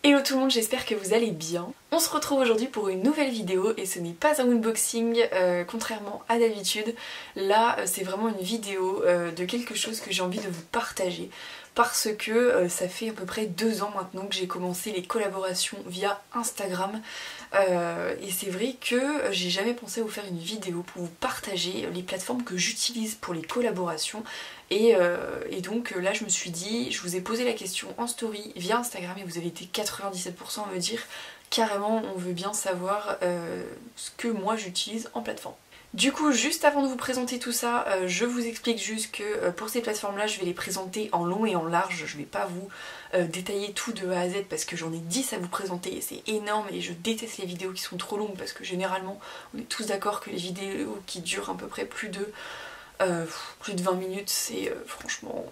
Hello tout le monde, j'espère que vous allez bien. On se retrouve aujourd'hui pour une nouvelle vidéo et ce n'est pas un unboxing contrairement à d'habitude. Là c'est vraiment une vidéo de quelque chose que j'ai envie de vous partager parce que ça fait à peu près 2 ans maintenant que j'ai commencé les collaborations via Instagram et c'est vrai que j'ai jamais pensé à vous faire une vidéo pour vous partager les plateformes que j'utilise pour les collaborations et donc là je me suis dit, je vous ai posé la question en story via Instagram et vous avez été 97% à me dire carrément on veut bien savoir ce que moi j'utilise en plateforme. Du coup, juste avant de vous présenter tout ça, je vous explique juste que pour ces plateformes-là, je vais les présenter en long et en large. Je vais pas vous détailler tout de A à Z parce que j'en ai 10 à vous présenter et c'est énorme et je déteste les vidéos qui sont trop longues parce que généralement, on est tous d'accord que les vidéos qui durent à peu près plus de 20 minutes, c'est franchement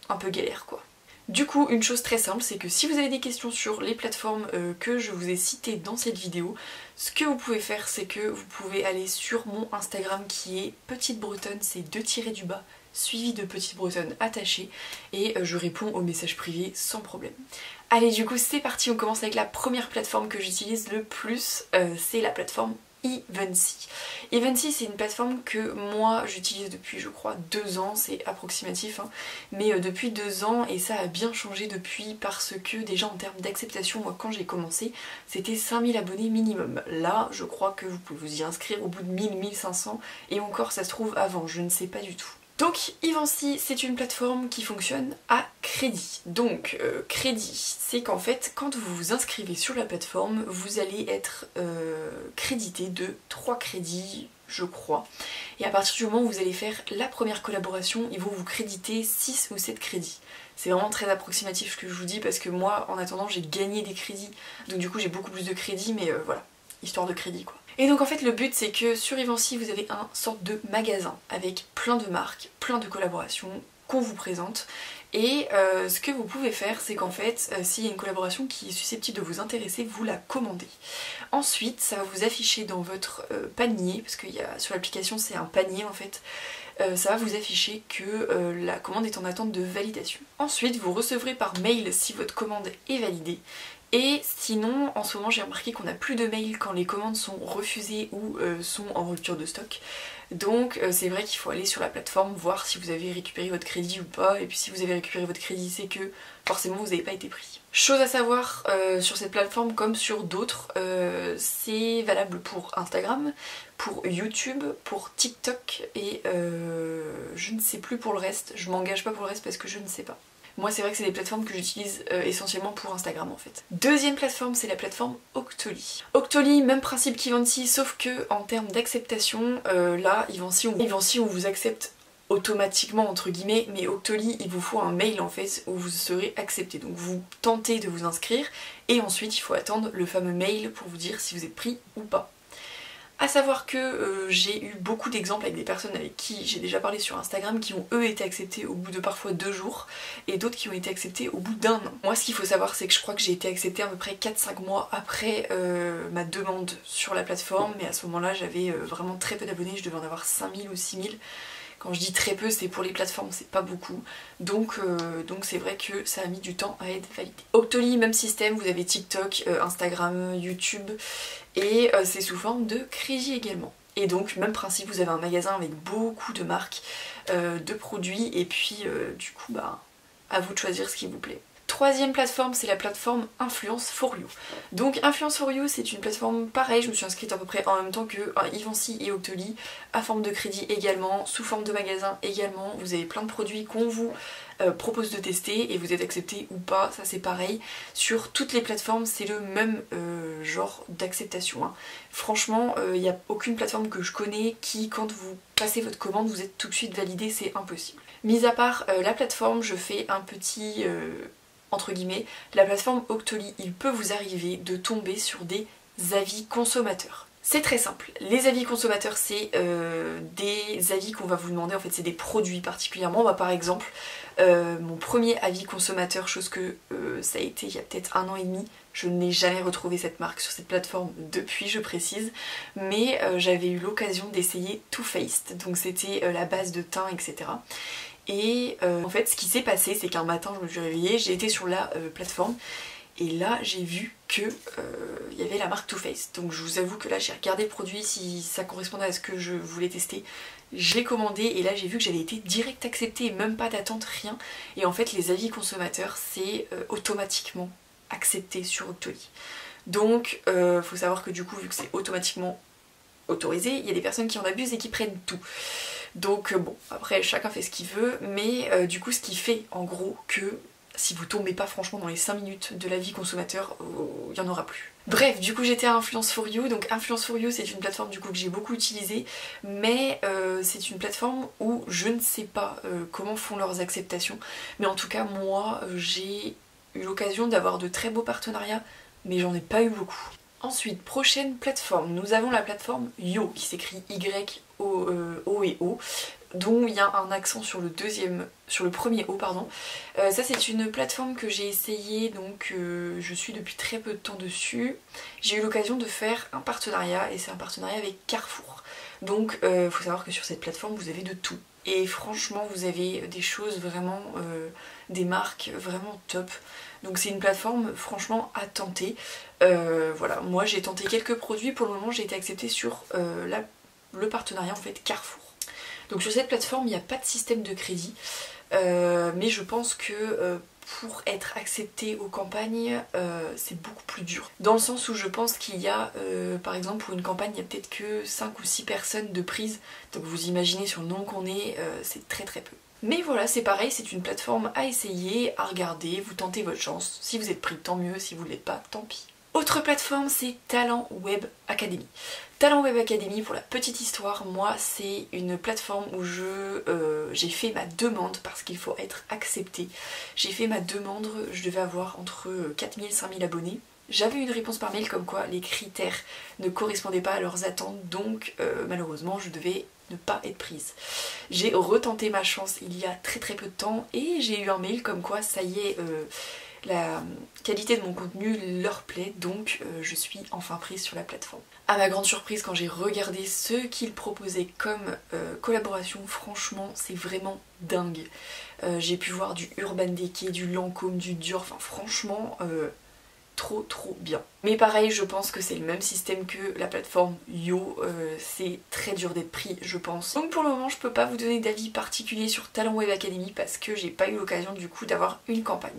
un peu galère quoi. Du coup, une chose très simple, c'est que si vous avez des questions sur les plateformes que je vous ai citées dans cette vidéo, ce que vous pouvez faire, c'est que vous pouvez aller sur mon Instagram qui est Petite Bretonne, c'est 2-, suivi de Petite Bretonne attachée, et je réponds aux messages privés sans problème. Allez, du coup, c'est parti, on commence avec la première plateforme que j'utilise le plus, c'est la plateforme Evency. Evency c'est une plateforme que moi j'utilise depuis je crois 2 ans, c'est approximatif hein, mais depuis 2 ans et ça a bien changé depuis parce que déjà en termes d'acceptation, moi quand j'ai commencé c'était 5000 abonnés minimum. Là je crois que vous pouvez vous y inscrire au bout de 1000-1500 et encore ça se trouve avant, je ne sais pas du tout. Donc Evency c'est une plateforme qui fonctionne à crédit. Donc crédit, c'est qu'en fait quand vous vous inscrivez sur la plateforme, vous allez être crédité de 3 crédits je crois. Et à partir du moment où vous allez faire la première collaboration, ils vont vous créditer 6 ou 7 crédits. C'est vraiment très approximatif ce que je vous dis parce que moi en attendant j'ai gagné des crédits. Donc du coup j'ai beaucoup plus de crédits mais voilà, histoire de crédit quoi. Et donc en fait le but c'est que sur Evency vous avez un sorte de magasin avec plein de marques, plein de collaborations qu'on vous présente et ce que vous pouvez faire c'est qu'en fait s'il y a une collaboration qui est susceptible de vous intéresser, vous la commandez. Ensuite ça va vous afficher dans votre panier, parce que sur l'application c'est un panier en fait, ça va vous afficher que la commande est en attente de validation. Ensuite vous recevrez par mail si votre commande est validée. Et sinon, en ce moment j'ai remarqué qu'on n'a plus de mails quand les commandes sont refusées ou sont en rupture de stock. Donc c'est vrai qu'il faut aller sur la plateforme, voir si vous avez récupéré votre crédit ou pas. Et puis si vous avez récupéré votre crédit, c'est que forcément vous n'avez pas été pris. Chose à savoir sur cette plateforme comme sur d'autres, c'est valable pour Instagram, pour YouTube, pour TikTok et je ne sais plus pour le reste. Je m'engage pas pour le reste parce que je ne sais pas. Moi c'est vrai que c'est des plateformes que j'utilise essentiellement pour Instagram en fait. Deuxième plateforme c'est la plateforme Octoly. Octoly, même principe qu'Evency sauf que en termes d'acceptation, là Evency on vous accepte automatiquement entre guillemets, mais Octoly il vous faut un mail en fait où vous serez accepté. Donc vous tentez de vous inscrire et ensuite il faut attendre le fameux mail pour vous dire si vous êtes pris ou pas. A savoir que j'ai eu beaucoup d'exemples avec des personnes avec qui j'ai déjà parlé sur Instagram qui ont eux été acceptés au bout de parfois 2 jours et d'autres qui ont été acceptés au bout d'1 an. Moi ce qu'il faut savoir c'est que je crois que j'ai été acceptée à peu près 4-5 mois après ma demande sur la plateforme, mais à ce moment là j'avais vraiment très peu d'abonnés, je devais en avoir 5000 ou 6000. Quand je dis très peu, c'est pour les plateformes, c'est pas beaucoup. Donc c'est vrai que ça a mis du temps à être validé. Octoly, même système, vous avez TikTok, Instagram, YouTube, et c'est sous forme de crédit également. Et donc, même principe, vous avez un magasin avec beaucoup de marques, de produits, et puis du coup, bah, à vous de choisir ce qui vous plaît. Troisième plateforme, c'est la plateforme Influence for You. Donc Influence for You, c'est une plateforme pareille, je me suis inscrite à peu près en même temps que Evency et Octoly, à forme de crédit également, sous forme de magasin également. Vous avez plein de produits qu'on vous propose de tester et vous êtes accepté ou pas, ça c'est pareil. Sur toutes les plateformes, c'est le même genre d'acceptation. Hein. Franchement, il n'y a aucune plateforme que je connais qui, quand vous passez votre commande, vous êtes tout de suite validé, c'est impossible. Mis à part la plateforme, je fais un petit... entre guillemets, la plateforme Octoly, il peut vous arriver de tomber sur des avis consommateurs. C'est très simple, les avis consommateurs c'est des avis qu'on va vous demander, en fait c'est des produits particulièrement. Bah, par exemple, mon premier avis consommateur, chose que ça a été il y a peut-être 1 an et demi, je n'ai jamais retrouvé cette marque sur cette plateforme depuis, je précise, mais j'avais eu l'occasion d'essayer Too Faced, donc c'était la base de teint, etc. Et en fait ce qui s'est passé c'est qu'un matin je me suis réveillée, j'ai été sur la plateforme et là j'ai vu que il y avait la marque Too Faced. Donc je vous avoue que là j'ai regardé le produit si ça correspondait à ce que je voulais tester. Je l'ai commandé et là j'ai vu que j'avais été direct acceptée, même pas d'attente, rien. Et en fait les avis consommateurs c'est automatiquement accepté sur Octoly. Donc faut savoir que du coup vu que c'est automatiquement autorisé, il y a des personnes qui en abusent et qui prennent tout. Donc bon, après chacun fait ce qu'il veut, mais du coup ce qui fait en gros que si vous tombez pas franchement dans les 5 minutes de l'avis consommateur, il n'y en aura plus. Bref, du coup j'étais à Influence4You, donc Influence4You c'est une plateforme du coup que j'ai beaucoup utilisée, mais c'est une plateforme où je ne sais pas comment font leurs acceptations, mais en tout cas moi j'ai eu l'occasion d'avoir de très beaux partenariats, mais j'en ai pas eu beaucoup. Ensuite, prochaine plateforme, nous avons la plateforme Yo, qui s'écrit Y-O et O, dont il y a un accent sur le premier O, pardon. Ça c'est une plateforme que j'ai essayé, donc je suis depuis très peu de temps dessus. J'ai eu l'occasion de faire un partenariat, et c'est un partenariat avec Carrefour. Donc faut savoir que sur cette plateforme vous avez de tout. Et franchement vous avez des choses vraiment, des marques vraiment top. Donc c'est une plateforme franchement à tenter. Voilà, moi j'ai tenté quelques produits, pour le moment j'ai été acceptée sur le partenariat en fait Carrefour. Donc sur cette plateforme il n'y a pas de système de crédit, mais je pense que pour être accepté aux campagnes c'est beaucoup plus dur. Dans le sens où je pense qu'il y a, par exemple pour une campagne il n'y a peut-être que 5 ou 6 personnes de prise, donc vous imaginez sur le nombre qu'on est, c'est très très peu. Mais voilà, c'est pareil, c'est une plateforme à essayer, à regarder, vous tentez votre chance. Si vous êtes pris, tant mieux, si vous ne l'êtes pas, tant pis. Autre plateforme, c'est Talent Web Academy. Talent Web Academy, pour la petite histoire, moi c'est une plateforme où j'ai fait ma demande parce qu'il faut être accepté. J'ai fait ma demande, je devais avoir entre 4000 et 5000 abonnés. J'avais une réponse par mail comme quoi les critères ne correspondaient pas à leurs attentes, donc malheureusement je devais ne pas être prise. J'ai retenté ma chance il y a très très peu de temps et j'ai eu un mail comme quoi ça y est, la qualité de mon contenu leur plaît, donc je suis enfin prise sur la plateforme. À ma grande surprise, quand j'ai regardé ce qu'ils proposaient comme collaboration, franchement c'est vraiment dingue. J'ai pu voir du Urban Decay, du Lancôme, du Dior, enfin franchement trop bien. Mais pareil, je pense que c'est le même système que la plateforme Yo, c'est très dur d'être pris je pense. Donc pour le moment je peux pas vous donner d'avis particulier sur Talent Web Academy parce que j'ai pas eu l'occasion du coup d'avoir une campagne.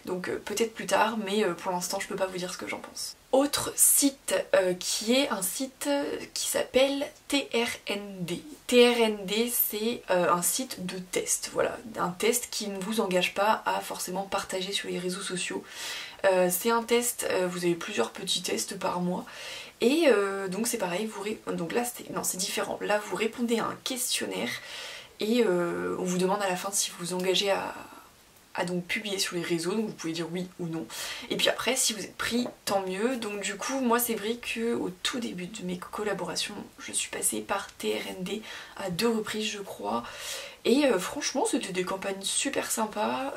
Donc peut-être plus tard, mais pour l'instant je peux pas vous dire ce que j'en pense. Autre site qui est un site qui s'appelle TRND. TRND c'est un site de test, voilà, un test qui ne vous engage pas à forcément partager sur les réseaux sociaux. C'est un test, vous avez plusieurs petits tests par mois et donc c'est pareil, donc là c'est différent, là vous répondez à un questionnaire et on vous demande à la fin si vous vous engagez à donc publier sur les réseaux, donc vous pouvez dire oui ou non. Et puis après si vous êtes pris, tant mieux. Donc du coup moi c'est vrai qu'au tout début de mes collaborations je suis passée par TRND à 2 reprises je crois. Et franchement c'était des campagnes super sympas,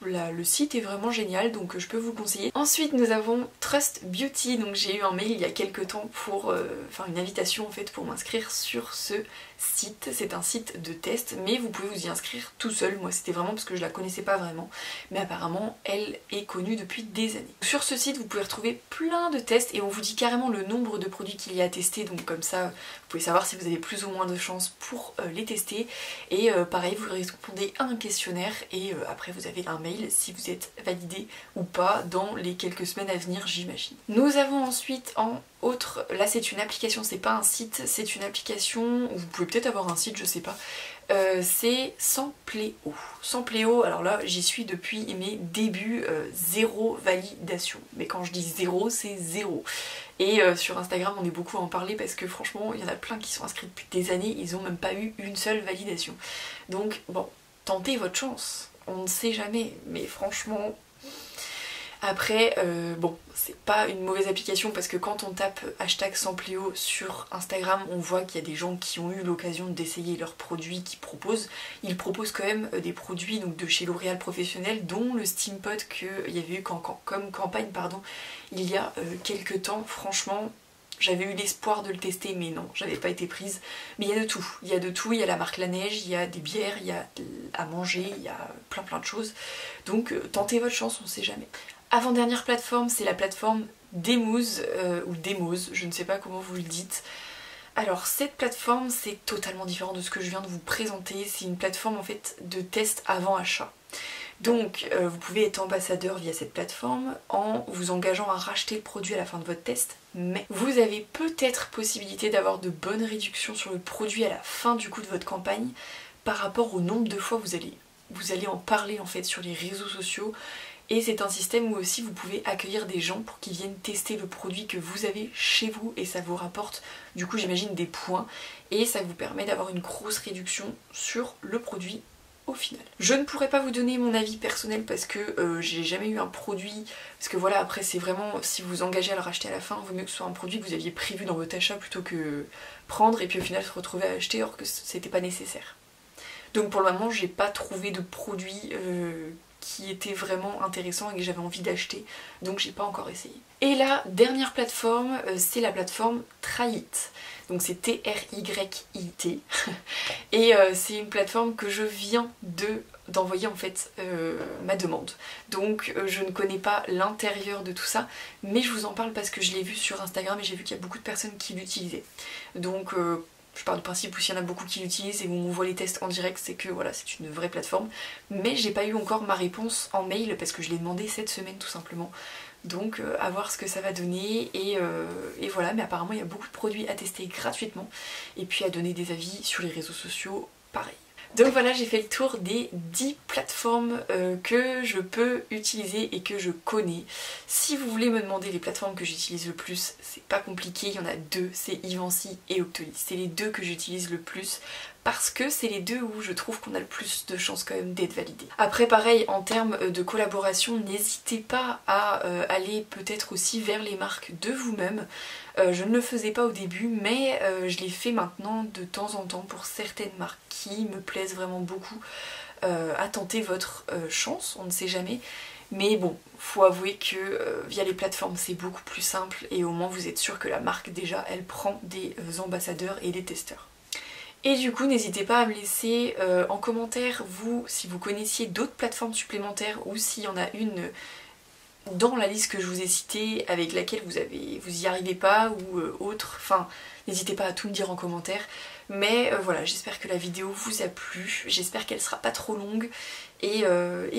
le site est vraiment génial donc je peux vous le conseiller. Ensuite nous avons Trust Beauty, donc j'ai eu un mail il y a quelques temps pour une invitation en fait pour m'inscrire sur ce site. C'est un site de test mais vous pouvez vous y inscrire tout seul, moi c'était vraiment parce que je la connaissais pas vraiment, mais apparemment elle est connue depuis des années. Sur ce site vous pouvez retrouver plein de tests et on vous dit carrément le nombre de produits qu'il y a à tester, donc comme ça vous pouvez savoir si vous avez plus ou moins de chances pour les tester. Et pareil vous répondez à un questionnaire et après vous avez un mail si vous êtes validé ou pas dans les quelques semaines à venir j'imagine. Nous avons ensuite en autre, là c'est une application, c'est pas un site, c'est une application, vous pouvez peut-être avoir un site, je sais pas, c'est Sampléo. Sampléo, alors là j'y suis depuis mes débuts, 0 validation, mais quand je dis 0 c'est 0. Et sur Instagram on est beaucoup à en parler parce que franchement il y en a plein qui sont inscrits depuis des années, ils ont même pas eu une seule validation. Donc bon, tentez votre chance, on ne sait jamais, mais franchement... Après, bon, c'est pas une mauvaise application parce que quand on tape hashtag Sampléo sur Instagram, on voit qu'il y a des gens qui ont eu l'occasion d'essayer leurs produits qu'ils proposent. Ils proposent quand même des produits donc, de chez L'Oréal Professionnel, dont le Steampod qu'il y avait eu comme campagne il y a quelques temps. Franchement, j'avais eu l'espoir de le tester mais non, j'avais pas été prise. Mais il y a de tout, il y a la marque La Neige, il y a des bières, il y a à manger, il y a plein de choses. Donc tentez votre chance, on sait jamais. Avant-dernière plateforme, c'est la plateforme Demooz ou Demooz, je ne sais pas comment vous le dites. Alors cette plateforme, c'est totalement différent de ce que je viens de vous présenter. C'est une plateforme en fait de test avant achat. Donc vous pouvez être ambassadeur via cette plateforme en vous engageant à racheter le produit à la fin de votre test, mais vous avez peut-être possibilité d'avoir de bonnes réductions sur le produit à la fin du coup de votre campagne par rapport au nombre de fois vous allez en parler en fait sur les réseaux sociaux. Et c'est un système où aussi vous pouvez accueillir des gens pour qu'ils viennent tester le produit que vous avez chez vous et ça vous rapporte du coup j'imagine des points et ça vous permet d'avoir une grosse réduction sur le produit au final. Je ne pourrais pas vous donner mon avis personnel parce que j'ai jamais eu un produit, parce que voilà après c'est vraiment si vous vous engagez à le racheter à la fin, il vaut mieux que ce soit un produit que vous aviez prévu dans votre achat plutôt que prendre et puis au final se retrouver à acheter alors que c'était pas nécessaire. Donc pour le moment j'ai pas trouvé de produit qui était vraiment intéressant et que j'avais envie d'acheter, donc j'ai pas encore essayé. Et la dernière plateforme, c'est la plateforme Tryit, donc c'est T-R-Y-I-T, et c'est une plateforme que je viens d'envoyer en fait ma demande. Donc je ne connais pas l'intérieur de tout ça, mais je vous en parle parce que je l'ai vu sur Instagram et j'ai vu qu'il y a beaucoup de personnes qui l'utilisaient. Donc je pars du principe où s'il y en a beaucoup qui l'utilisent et où on voit les tests en direct, c'est que voilà, c'est une vraie plateforme. Mais j'ai pas eu encore ma réponse en mail parce que je l'ai demandé cette semaine tout simplement. Donc à voir ce que ça va donner et voilà, mais apparemment il y a beaucoup de produits à tester gratuitement et puis à donner des avis sur les réseaux sociaux, pareil. Donc voilà, j'ai fait le tour des 10 plateformes que je peux utiliser et que je connais. Si vous voulez me demander les plateformes que j'utilise le plus, c'est pas compliqué, il y en a deux, c'est Ivancy et Octoly. C'est les deux que j'utilise le plus parce que c'est les deux où je trouve qu'on a le plus de chances quand même d'être validé. Après pareil, en termes de collaboration, n'hésitez pas à aller peut-être aussi vers les marques de vous-même. Je ne le faisais pas au début, mais je l'ai fait maintenant de temps en temps pour certaines marques qui me plaisent vraiment beaucoup. À tenter votre chance, on ne sait jamais. Mais bon, faut avouer que via les plateformes c'est beaucoup plus simple et au moins vous êtes sûr que la marque déjà elle prend des ambassadeurs et des testeurs. Et du coup n'hésitez pas à me laisser en commentaire vous si vous connaissiez d'autres plateformes supplémentaires ou s'il y en a une dans la liste que je vous ai citée avec laquelle vous y arrivez pas ou autre, enfin n'hésitez pas à tout me dire en commentaire. Mais voilà, j'espère que la vidéo vous a plu, j'espère qu'elle sera pas trop longue et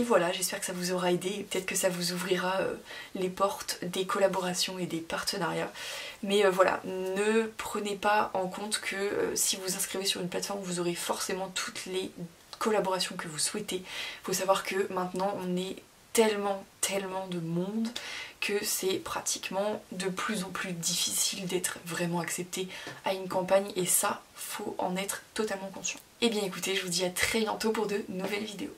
voilà, j'espère que ça vous aura aidé et peut-être que ça vous ouvrira les portes des collaborations et des partenariats. Mais voilà, ne prenez pas en compte que si vous vous inscrivez sur une plateforme, vous aurez forcément toutes les collaborations que vous souhaitez. Il faut savoir que maintenant on est tellement de monde que c'est pratiquement de plus en plus difficile d'être vraiment accepté à une campagne et ça, faut en être totalement conscient. Et bien écoutez, je vous dis à très bientôt pour de nouvelles vidéos.